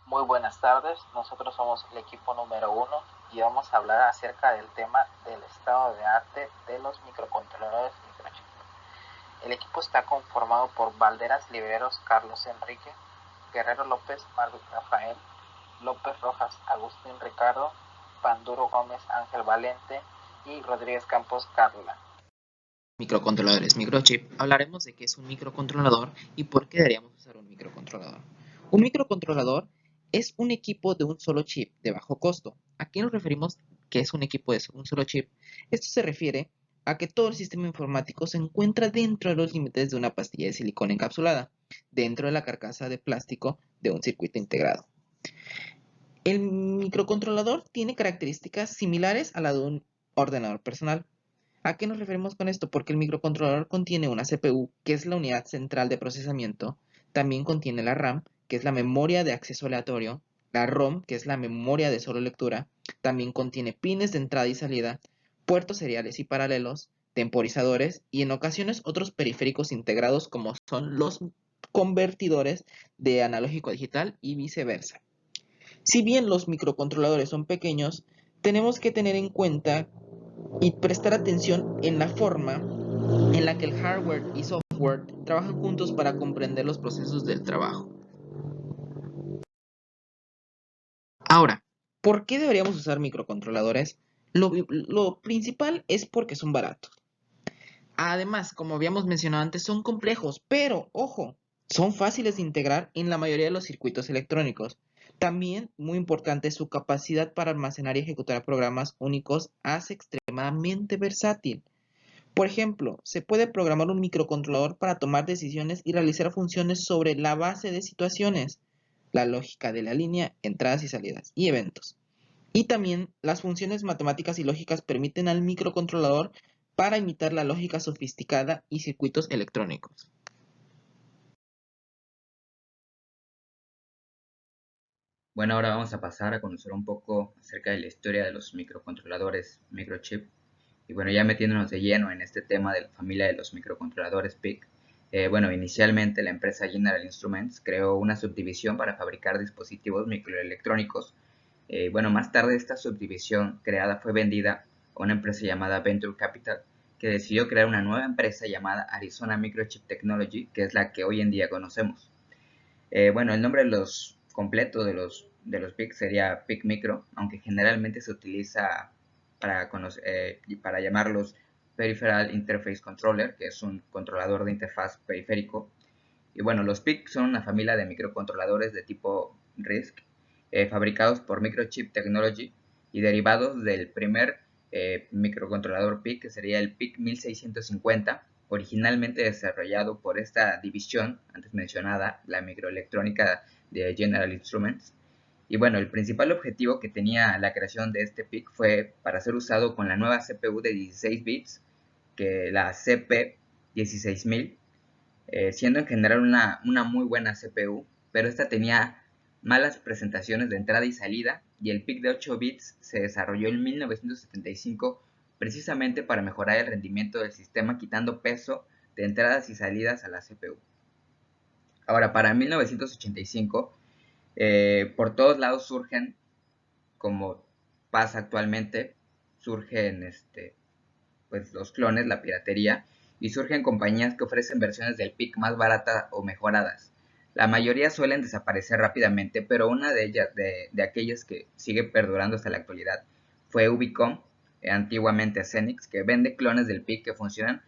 Muy buenas tardes, nosotros somos el equipo número 1 y vamos a hablar acerca del tema del estado de arte de los microcontroladores microchip. El equipo está conformado por Valderas Liberos Carlos Enrique, Guerrero López Marvin Rafael, López Rojas Agustín Ricardo, Panduro Gómez Ángel Valente y Rodríguez Campos Carla. Microcontroladores microchip, hablaremos de qué es un microcontrolador y por qué deberíamos usar un microcontrolador. Un microcontrolador es un equipo de un solo chip de bajo costo. ¿A qué nos referimos que es un equipo de un solo chip? Esto se refiere a que todo el sistema informático se encuentra dentro de los límites de una pastilla de silicona encapsulada, dentro de la carcasa de plástico de un circuito integrado. El microcontrolador tiene características similares a la de un ordenador personal. ¿A qué nos referimos con esto? Porque el microcontrolador contiene una CPU, que es la unidad central de procesamiento, también contiene la RAM, que es la memoria de acceso aleatorio, la ROM, que es la memoria de solo lectura, también contiene pines de entrada y salida, puertos seriales y paralelos, temporizadores y en ocasiones otros periféricos integrados como son los convertidores de analógico a digital y viceversa. Si bien los microcontroladores son pequeños, tenemos que tener en cuenta y prestar atención en la forma en la que el hardware y software trabajan juntos para comprender los procesos del trabajo. Ahora, ¿por qué deberíamos usar microcontroladores? Lo principal es porque son baratos. Además, como habíamos mencionado antes, son complejos, pero ojo, son fáciles de integrar en la mayoría de los circuitos electrónicos. También, muy importante, su capacidad para almacenar y ejecutar programas únicos hace extremadamente versátil. Por ejemplo, se puede programar un microcontrolador para tomar decisiones y realizar funciones sobre la base de situaciones, la lógica de la línea, entradas y salidas, y eventos. Y también las funciones matemáticas y lógicas permiten al microcontrolador para imitar la lógica sofisticada y circuitos electrónicos. Bueno, ahora vamos a pasar a conocer un poco acerca de la historia de los microcontroladores microchip. Y bueno, ya metiéndonos de lleno en este tema de la familia de los microcontroladores PIC, bueno, inicialmente la empresa General Instruments creó una subdivisión para fabricar dispositivos microelectrónicos. Bueno, más tarde esta subdivisión creada fue vendida a una empresa llamada Venture Capital, que decidió crear una nueva empresa llamada Arizona Microchip Technology, que es la que hoy en día conocemos. Bueno, el nombre de los completo de los PIC sería PIC Micro, aunque generalmente se utiliza para llamarlos Peripheral Interface Controller, que es un controlador de interfaz periférico. Y bueno, los PIC son una familia de microcontroladores de tipo RISC, fabricados por Microchip Technology y derivados del primer microcontrolador PIC, que sería el PIC 1650, originalmente desarrollado por esta división antes mencionada, la microelectrónica de General Instruments. Y bueno, el principal objetivo que tenía la creación de este PIC fue para ser usado con la nueva CPU de 16 bits, que la CP16000, siendo en general una muy buena CPU, pero esta tenía malas presentaciones de entrada y salida, y el PIC de 8 bits se desarrolló en 1975 precisamente para mejorar el rendimiento del sistema, quitando peso de entradas y salidas a la CPU. Ahora, para 1985, por todos lados surgen, como pasa actualmente, surgen pues, los clones, la piratería, y surgen compañías que ofrecen versiones del PIC más baratas o mejoradas. La mayoría suelen desaparecer rápidamente, pero una de ellas, de aquellas que sigue perdurando hasta la actualidad, fue Ubicom, antiguamente Xenix, que vende clones del PIC que funcionan,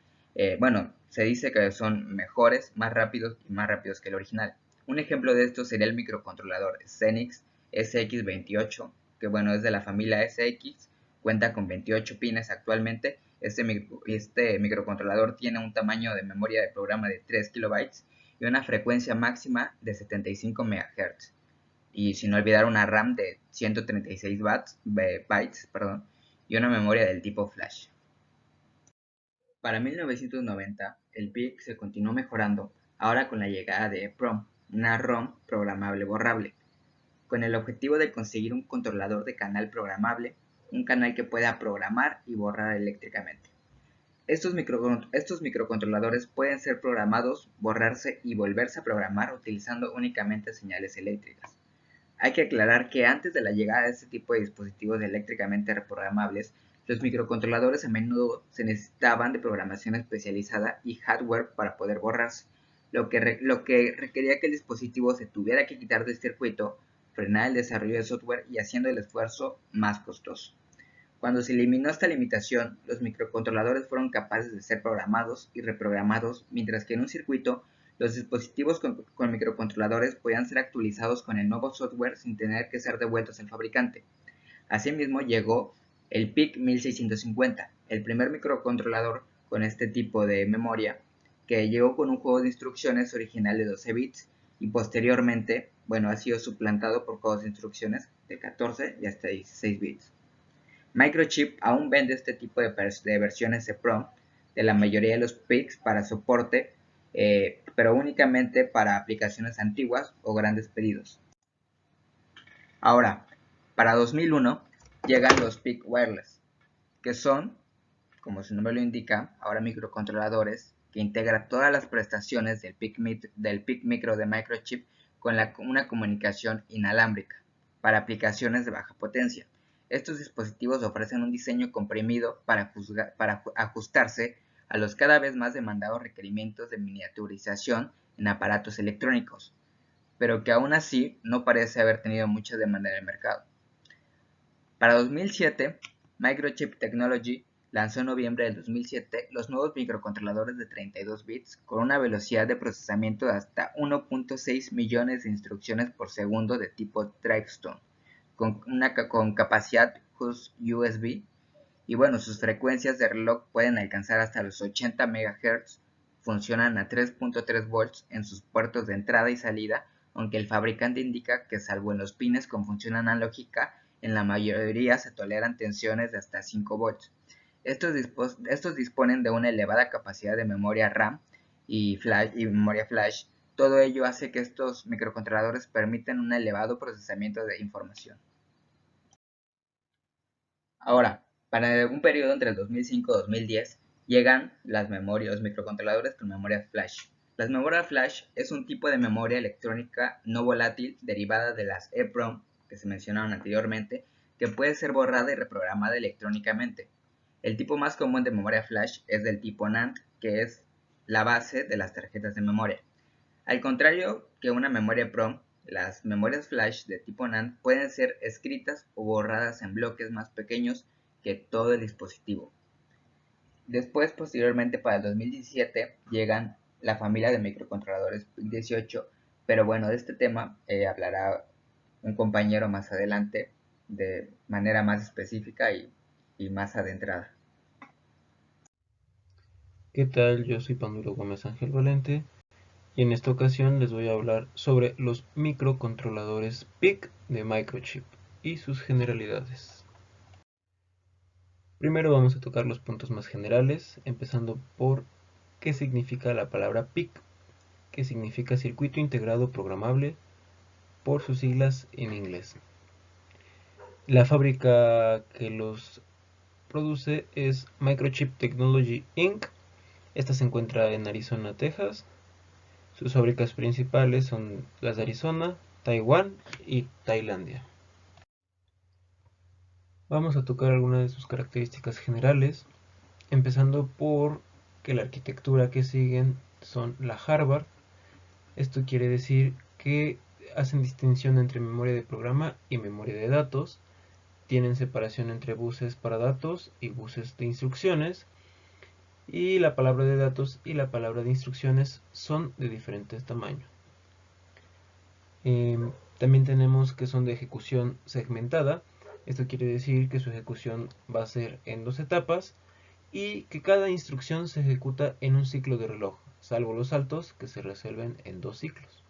bueno, se dice que son mejores, más rápidos y más rápidos que el original. Un ejemplo de esto sería el microcontrolador Xenix SX28, que bueno, es de la familia SX, cuenta con 28 pines actualmente. Este microcontrolador tiene un tamaño de memoria de programa de 3 kilobytes y una frecuencia máxima de 75 MHz. Y sin olvidar una RAM de 136 bytes, perdón, y una memoria del tipo flash. Para 1990, el PIC se continuó mejorando, ahora con la llegada de EEPROM, una ROM programable borrable, con el objetivo de conseguir un controlador de canal programable, un canal que pueda programar y borrar eléctricamente. Estos microcontroladores pueden ser programados, borrarse y volverse a programar utilizando únicamente señales eléctricas. Hay que aclarar que antes de la llegada de este tipo de dispositivos eléctricamente reprogramables, los microcontroladores a menudo se necesitaban de programación especializada y hardware para poder borrarse, lo que requería que el dispositivo se tuviera que quitar del circuito, frenar el desarrollo de software y haciendo el esfuerzo más costoso. Cuando se eliminó esta limitación, los microcontroladores fueron capaces de ser programados y reprogramados, mientras que en un circuito, los dispositivos con microcontroladores podían ser actualizados con el nuevo software sin tener que ser devueltos al fabricante. Asimismo, llegó el PIC 1650, el primer microcontrolador con este tipo de memoria, que llegó con un juego de instrucciones original de 12 bits y posteriormente, ha sido suplantado por juegos de instrucciones de 14 y hasta 16 bits. Microchip aún vende este tipo de versiones EEPROM de la mayoría de los PICs para soporte, pero únicamente para aplicaciones antiguas o grandes pedidos. Ahora, para 2001 llegan los PIC Wireless, que son, como su nombre lo indica, ahora microcontroladores que integran todas las prestaciones del PIC micro de Microchip con una comunicación inalámbrica para aplicaciones de baja potencia. Estos dispositivos ofrecen un diseño comprimido para ajustarse a los cada vez más demandados requerimientos de miniaturización en aparatos electrónicos, pero que aún así no parece haber tenido mucha demanda en el mercado. Para 2007, Microchip Technology lanzó en noviembre del 2007 los nuevos microcontroladores de 32 bits con una velocidad de procesamiento de hasta 1.6 millones de instrucciones por segundo de tipo DriveStone, con capacidad USB, y sus frecuencias de reloj pueden alcanzar hasta los 80 MHz, funcionan a 3.3 volts en sus puertos de entrada y salida, aunque el fabricante indica que salvo en los pines con función analógica, en la mayoría se toleran tensiones de hasta 5 volts. Estos disponen de una elevada capacidad de memoria RAM y memoria flash. Todo ello hace que estos microcontroladores permitan un elevado procesamiento de información. Ahora, para un periodo entre el 2005 y 2010, llegan los microcontroladores con memoria flash. La memoria flash es un tipo de memoria electrónica no volátil derivada de las EEPROM que se mencionaron anteriormente, que puede ser borrada y reprogramada electrónicamente. El tipo más común de memoria flash es del tipo NAND, que es la base de las tarjetas de memoria. Al contrario que una memoria EEPROM, las memorias flash de tipo NAND pueden ser escritas o borradas en bloques más pequeños que todo el dispositivo. Después, posteriormente, para el 2017, llegan la familia de microcontroladores PIC18, pero de este tema hablará un compañero más adelante de manera más específica y más adentrada. ¿Qué tal? Yo soy Panduro Gómez Ángel Valente y en esta ocasión les voy a hablar sobre los microcontroladores PIC de Microchip y sus generalidades. Primero vamos a tocar los puntos más generales, empezando por qué significa la palabra PIC, que significa Circuito Integrado Programable, por sus siglas en inglés. La fábrica que los produce es Microchip Technology Inc. Esta se encuentra en Arizona, Texas. Sus fábricas principales son las de Arizona, Taiwán y Tailandia. Vamos a tocar algunas de sus características generales, empezando por que la arquitectura que siguen son la Harvard. Esto quiere decir que hacen distinción entre memoria de programa y memoria de datos, tienen separación entre buses para datos y buses de instrucciones, y la palabra de datos y la palabra de instrucciones son de diferentes tamaños. También tenemos que son de ejecución segmentada. Esto quiere decir que su ejecución va a ser en dos etapas y que cada instrucción se ejecuta en un ciclo de reloj, salvo los saltos que se resuelven en dos ciclos.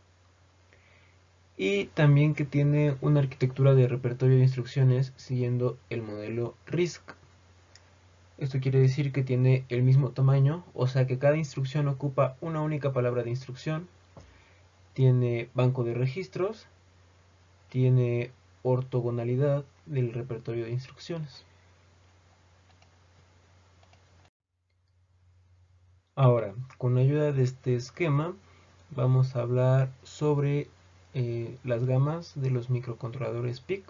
Y también que tiene una arquitectura de repertorio de instrucciones siguiendo el modelo RISC. Esto quiere decir que tiene el mismo tamaño, o sea que cada instrucción ocupa una única palabra de instrucción, tiene banco de registros, tiene ortogonalidad del repertorio de instrucciones. Ahora, con ayuda de este esquema, vamos a hablar sobre las gamas de los microcontroladores PIC,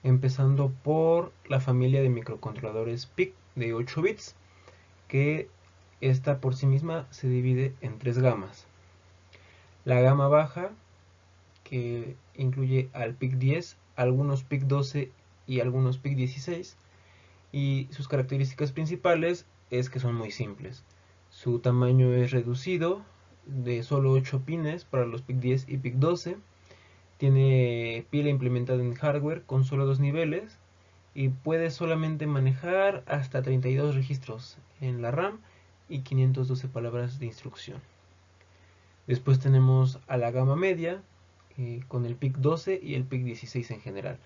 empezando por la familia de microcontroladores PIC de 8 bits, que esta por sí misma se divide en 3 gamas. La gama baja, que incluye al PIC-10, algunos PIC-12 y algunos PIC-16, y sus características principales es que son muy simples. Su tamaño es reducido, de solo 8 pines para los PIC-10 y PIC-12. Tiene pila implementada en hardware con solo 2 niveles y puede solamente manejar hasta 32 registros en la RAM y 512 palabras de instrucción. Después tenemos a la gama media con el PIC-12 y el PIC-16 en general.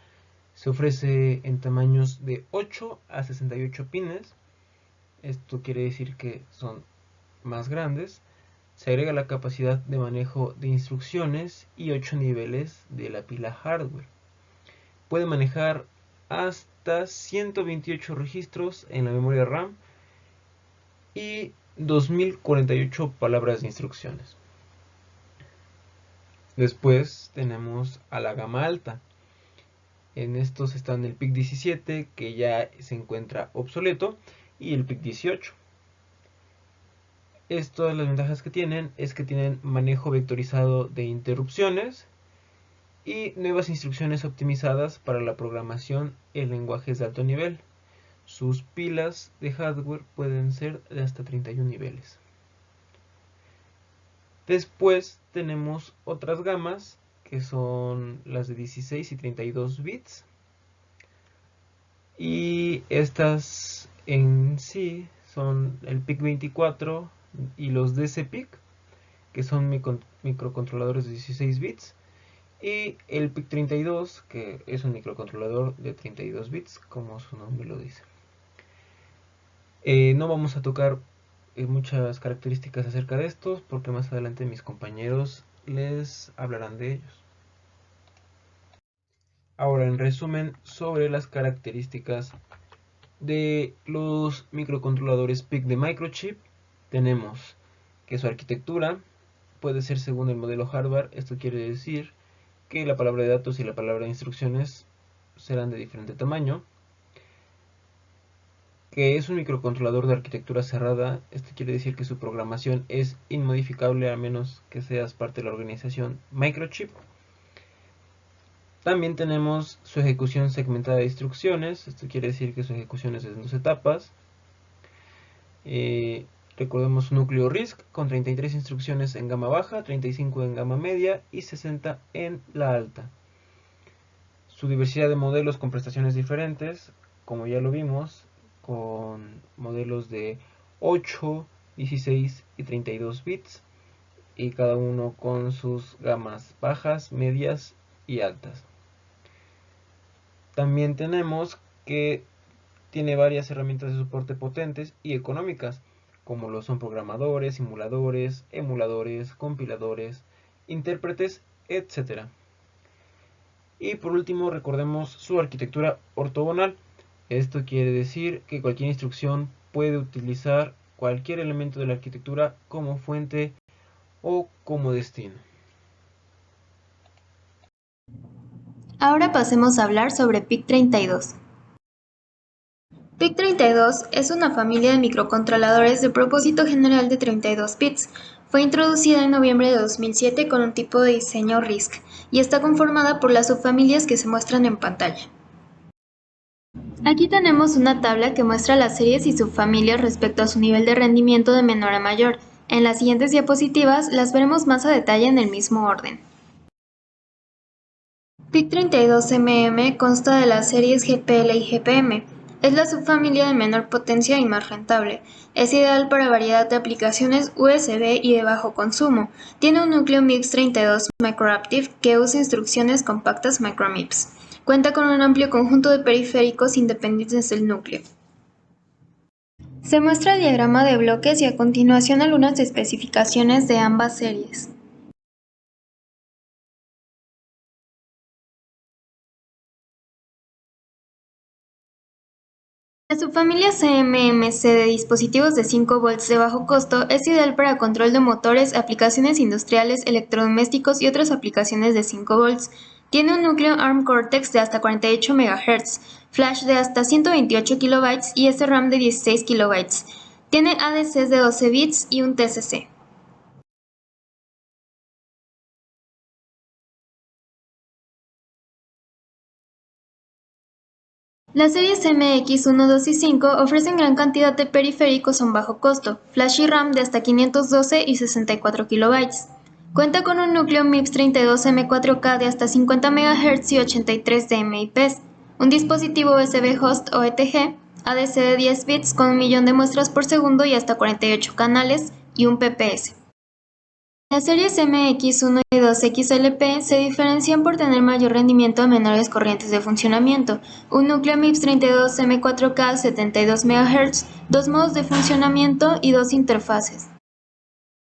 Se ofrece en tamaños de 8 a 68 pines. Esto quiere decir que son más grandes. Se agrega la capacidad de manejo de instrucciones y 8 niveles de la pila hardware. Puede manejar hasta 128 registros en la memoria RAM y 2048 palabras de instrucciones. Después tenemos a la gama alta. En estos están el PIC-17, que ya se encuentra obsoleto, y el PIC-18. Estas, las ventajas que tienen es que tienen manejo vectorizado de interrupciones y nuevas instrucciones optimizadas para la programación en lenguajes de alto nivel. Sus pilas de hardware pueden ser de hasta 31 niveles. Después tenemos otras gamas que son las de 16 y 32 bits. Y estas en sí son el PIC-24 y los DC-PIC, que son microcontroladores de 16 bits. Y el PIC-32, que es un microcontrolador de 32 bits, como su nombre lo dice. No vamos a tocar muchas características acerca de estos, porque más adelante mis compañeros les hablarán de ellos. Ahora, en resumen, sobre las características de los microcontroladores PIC de Microchip, tenemos que su arquitectura puede ser según el modelo hardware. Esto quiere decir que la palabra de datos y la palabra de instrucciones serán de diferente tamaño. Que es un microcontrolador de arquitectura cerrada. Esto quiere decir que su programación es inmodificable a menos que seas parte de la organización Microchip. También tenemos su ejecución segmentada de instrucciones. Esto quiere decir que su ejecución es en 2 etapas. Recordemos su núcleo RISC con 33 instrucciones en gama baja, 35 en gama media y 60 en la alta. Su diversidad de modelos con prestaciones diferentes, como ya lo vimos, con modelos de 8, 16 y 32 bits, y cada uno con sus gamas bajas, medias y altas. También tenemos que tiene varias herramientas de soporte potentes y económicas, como lo son programadores, simuladores, emuladores, compiladores, intérpretes, etc. Y por último, recordemos su arquitectura ortogonal. Esto quiere decir que cualquier instrucción puede utilizar cualquier elemento de la arquitectura como fuente o como destino. Ahora pasemos a hablar sobre PIC32. PIC32 es una familia de microcontroladores de propósito general de 32 bits. Fue introducida en noviembre de 2007 con un tipo de diseño RISC y está conformada por las subfamilias que se muestran en pantalla. Aquí tenemos una tabla que muestra las series y subfamilias respecto a su nivel de rendimiento de menor a mayor. En las siguientes diapositivas las veremos más a detalle en el mismo orden. PIC32MM consta de las series GPL y GPM. Es la subfamilia de menor potencia y más rentable. Es ideal para variedad de aplicaciones USB y de bajo consumo. Tiene un núcleo MIPS32 Microactive que usa instrucciones compactas MicroMIPS. Cuenta con un amplio conjunto de periféricos independientes del núcleo. Se muestra el diagrama de bloques y a continuación algunas especificaciones de ambas series. La subfamilia CMMC de dispositivos de 5 volts de bajo costo es ideal para control de motores, aplicaciones industriales, electrodomésticos y otras aplicaciones de 5 volts. Tiene un núcleo ARM Cortex de hasta 48 MHz, flash de hasta 128 KB y SRAM de 16 KB. Tiene ADCs de 12 bits y un TCC. Las series MX 1, 2 y 5 ofrecen gran cantidad de periféricos a un bajo costo, flash y RAM de hasta 512 y 64 KB. Cuenta con un núcleo MIPS 32M4K de hasta 50 MHz y 83 DMIPs, un dispositivo USB host o ETG, ADC de 10 bits con 1 millón de muestras por segundo y hasta 48 canales y un PPS. Las series MX1 y 2 XLP se diferencian por tener mayor rendimiento a menores corrientes de funcionamiento, un núcleo MIPS 32M4K 72 MHz, 2 modos de funcionamiento y 2 interfaces.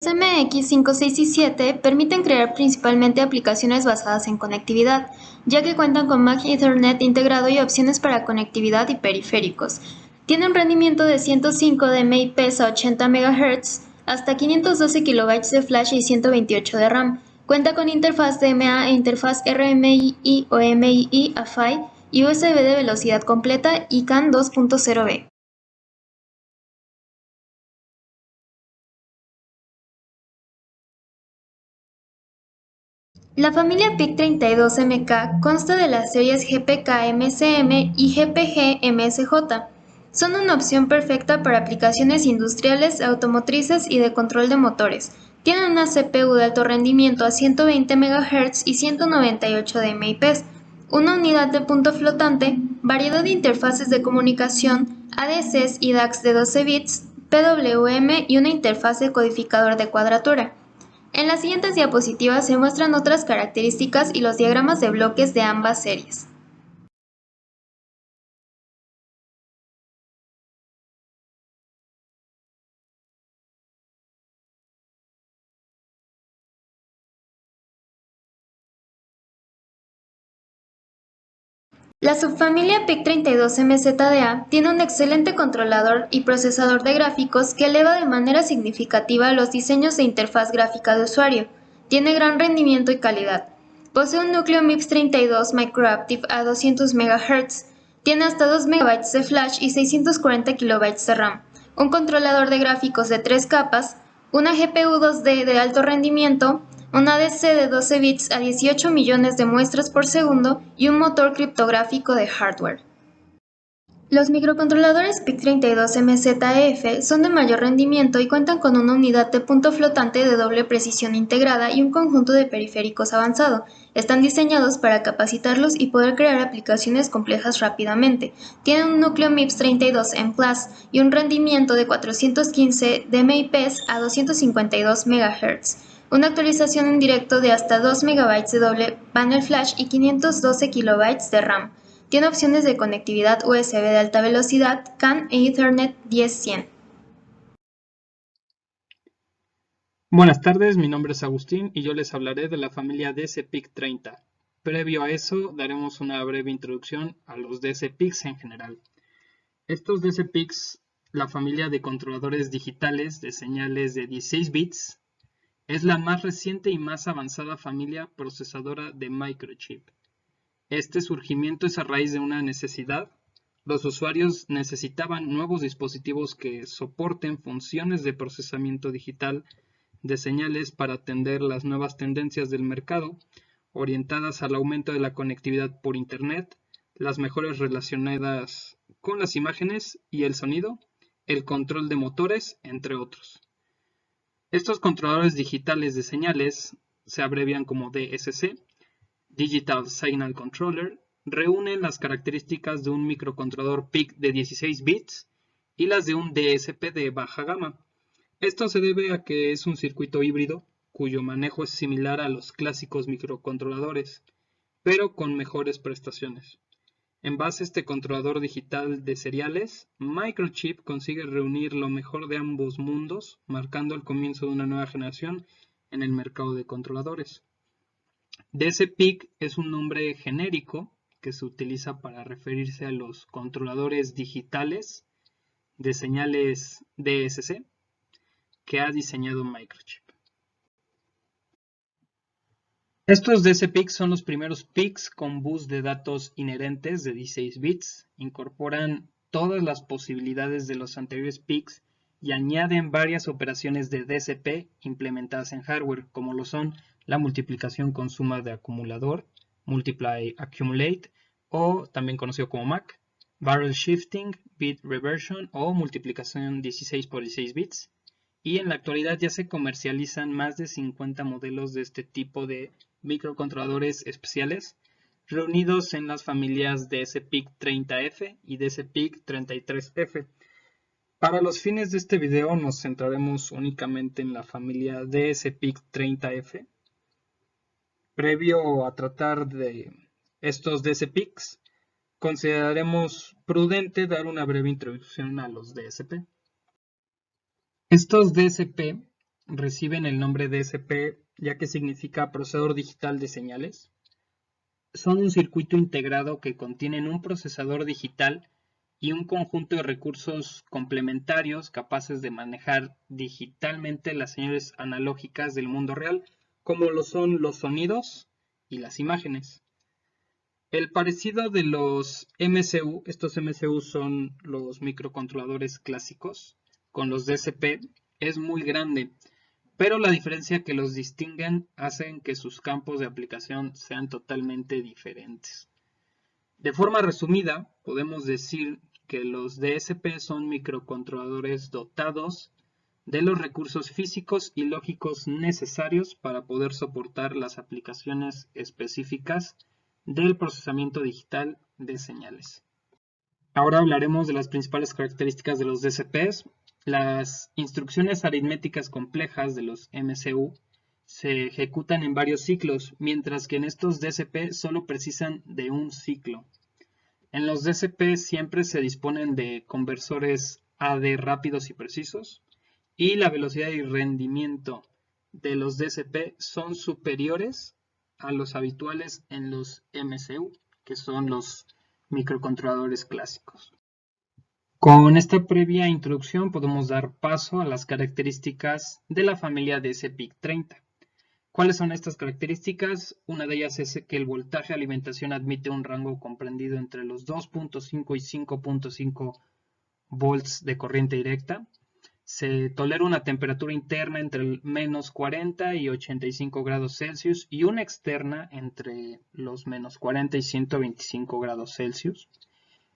Los MX5, 6 y 7 permiten crear principalmente aplicaciones basadas en conectividad, ya que cuentan con MAC Ethernet integrado y opciones para conectividad y periféricos. Tiene un rendimiento de 105 DMIPs a 80 MHz, hasta 512 KB de flash y 128 de RAM. Cuenta con interfaz DMA e interfaz RMII o MII a PHY y USB de velocidad completa y CAN 2.0B. La familia PIC32MK consta de las series GPK-MCM y GPG-MSJ. Son una opción perfecta para aplicaciones industriales, automotrices y de control de motores. Tienen una CPU de alto rendimiento a 120 MHz y 198 DMIPs, una unidad de punto flotante, variedad de interfaces de comunicación, ADCs y DACs de 12 bits, PWM y una interfaz de codificador de cuadratura. En las siguientes diapositivas se muestran otras características y los diagramas de bloques de ambas series. La subfamilia PIC32MZDA tiene un excelente controlador y procesador de gráficos que eleva de manera significativa los diseños de interfaz gráfica de usuario. Tiene gran rendimiento y calidad. Posee un núcleo MIPS 32 Microactive a 200 MHz. Tiene hasta 2 MB de flash y 640 KB de RAM. Un controlador de gráficos de 3 capas. Una GPU 2D de alto rendimiento, una ADC de 12 bits a 18 millones de muestras por segundo y un motor criptográfico de hardware. Los microcontroladores PIC32MZEF son de mayor rendimiento y cuentan con una unidad de punto flotante de doble precisión integrada y un conjunto de periféricos avanzado. Están diseñados para capacitarlos y poder crear aplicaciones complejas rápidamente. Tienen un núcleo MIPS 32M Plus y un rendimiento de 415 DMIPs a 252 MHz. Una actualización en directo de hasta 2 MB de doble panel flash y 512 KB de RAM. Tiene opciones de conectividad USB de alta velocidad, CAN e Ethernet 10-100. Buenas tardes, mi nombre es Agustín y yo les hablaré de la familia DC-PIC30. Previo a eso, daremos una breve introducción a los DC-PICs en general. Estos DC-PICs, la familia de controladores digitales de señales de 16 bits, es la más reciente y más avanzada familia procesadora de microchip. Este surgimiento es a raíz de una necesidad. Los usuarios necesitaban nuevos dispositivos que soporten funciones de procesamiento digital de señales para atender las nuevas tendencias del mercado, orientadas al aumento de la conectividad por Internet, las mejores relacionadas con las imágenes y el sonido, el control de motores, entre otros. Estos controladores digitales de señales se abrevian como DSC, Digital Signal Controller, reúnen las características de un microcontrolador PIC de 16 bits y las de un DSP de baja gama. Esto se debe a que es un circuito híbrido cuyo manejo es similar a los clásicos microcontroladores, pero con mejores prestaciones. En base a este controlador digital de seriales, Microchip consigue reunir lo mejor de ambos mundos, marcando el comienzo de una nueva generación en el mercado de controladores. DC-PIC es un nombre genérico que se utiliza para referirse a los controladores digitales de señales DSC que ha diseñado Microchip. Estos DC PICs son los primeros PICs con bus de datos inherentes de 16 bits, incorporan todas las posibilidades de los anteriores PICs y añaden varias operaciones de DCP implementadas en hardware, como lo son la multiplicación con suma de acumulador, Multiply Accumulate, o también conocido como MAC, Barrel Shifting, Bit Reversion o multiplicación 16 por 16 bits. Y en la actualidad ya se comercializan más de 50 modelos de este tipo de microcontroladores especiales, reunidos en las familias DSPIC30F y DSPIC33F. Para los fines de este video nos centraremos únicamente en la familia DSPIC30F. Previo a tratar de estos DSPICs, consideraremos prudente dar una breve introducción a los DSP. Estos DSP reciben el nombre DSP ya que significa procesador digital de señales. Son un circuito integrado que contienen un procesador digital y un conjunto de recursos complementarios capaces de manejar digitalmente las señales analógicas del mundo real, como lo son los sonidos y las imágenes. El parecido de los MCU, estos MCU son los microcontroladores clásicos, con los DSP es muy grande, pero la diferencia que los distinguen hacen que sus campos de aplicación sean totalmente diferentes. De forma resumida, podemos decir que los DSP son microcontroladores dotados de los recursos físicos y lógicos necesarios para poder soportar las aplicaciones específicas del procesamiento digital de señales. Ahora hablaremos de las principales características de los DSPs. Las instrucciones aritméticas complejas de los MCU se ejecutan en varios ciclos, mientras que en estos DSP solo precisan de un ciclo. En los DSP siempre se disponen de conversores AD rápidos y precisos, y la velocidad y rendimiento de los DSP son superiores a los habituales en los MCU, que son los microcontroladores clásicos. Con esta previa introducción podemos dar paso a las características de la familia DSPIC30. ¿Cuáles son estas características? Una de ellas es que el voltaje de alimentación admite un rango comprendido entre los 2.5 y 5.5 volts de corriente directa. Se tolera una temperatura interna entre el menos 40 y 85 grados Celsius y una externa entre los menos 40 y 125 grados Celsius.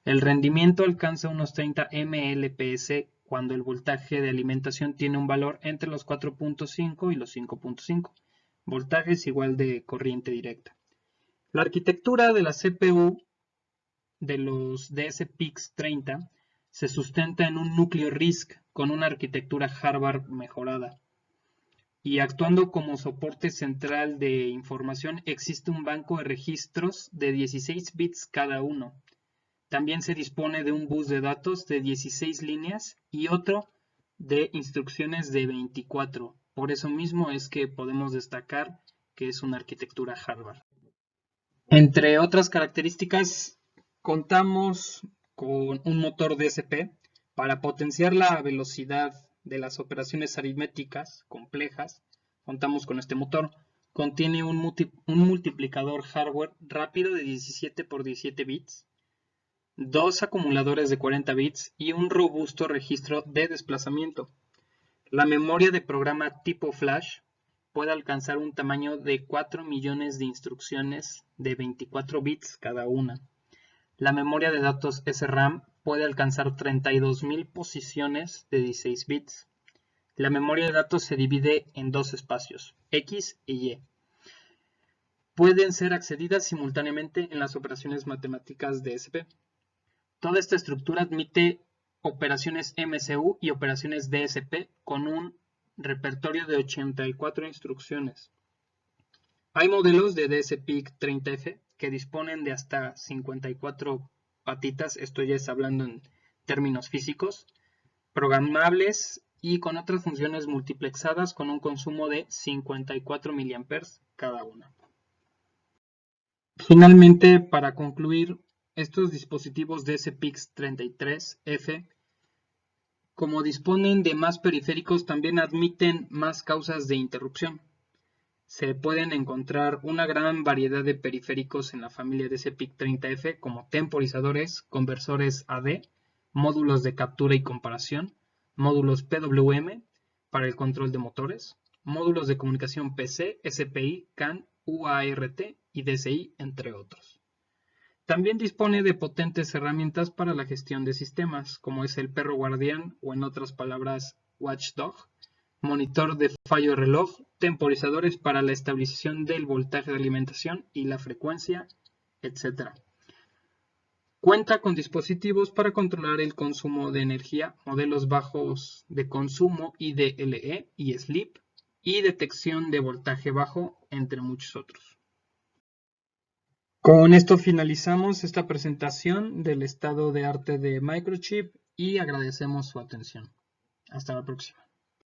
El rendimiento alcanza unos 30 mLps cuando el voltaje de alimentación tiene un valor entre los 4.5 y los 5.5 voltajes igual de corriente directa. La arquitectura de la CPU de los DSPIC30 se sustenta en un núcleo RISC con una arquitectura Harvard mejorada. Y actuando como soporte central de información existe un banco de registros de 16 bits cada uno. También se dispone de un bus de datos de 16 líneas y otro de instrucciones de 24. Por eso mismo es que podemos destacar que es una arquitectura Harvard. Entre otras características, contamos con un motor DSP para potenciar la velocidad de las operaciones aritméticas complejas. Contamos con este motor. Contiene un multiplicador hardware rápido de 17 por 17 bits. Dos acumuladores de 40 bits y un robusto registro de desplazamiento. La memoria de programa tipo flash puede alcanzar un tamaño de 4 millones de instrucciones de 24 bits cada una. La memoria de datos SRAM puede alcanzar 32.000 posiciones de 16 bits. La memoria de datos se divide en dos espacios, X y Y. Pueden ser accedidas simultáneamente en las operaciones matemáticas DSP. Toda esta estructura admite operaciones MCU y operaciones DSP con un repertorio de 84 instrucciones. Hay modelos de DSPIC30F que disponen de hasta 54 patitas, esto ya es hablando en términos físicos, programables y con otras funciones multiplexadas con un consumo de 54 mA cada una. Finalmente, para concluir, estos dispositivos DSPIC33F, como disponen de más periféricos, también admiten más causas de interrupción. Se pueden encontrar una gran variedad de periféricos en la familia DSPIC30F, como temporizadores, conversores AD, módulos de captura y comparación, módulos PWM para el control de motores, módulos de comunicación PC, SPI, CAN, UART y DSI, entre otros. También dispone de potentes herramientas para la gestión de sistemas, como es el perro guardián o, en otras palabras, Watchdog, monitor de fallo de reloj, temporizadores para la estabilización del voltaje de alimentación y la frecuencia, etc. Cuenta con dispositivos para controlar el consumo de energía, modelos bajos de consumo IDLE y SLEEP, y detección de voltaje bajo, entre muchos otros. Con esto finalizamos esta presentación del estado de arte de Microchip y agradecemos su atención. Hasta la próxima.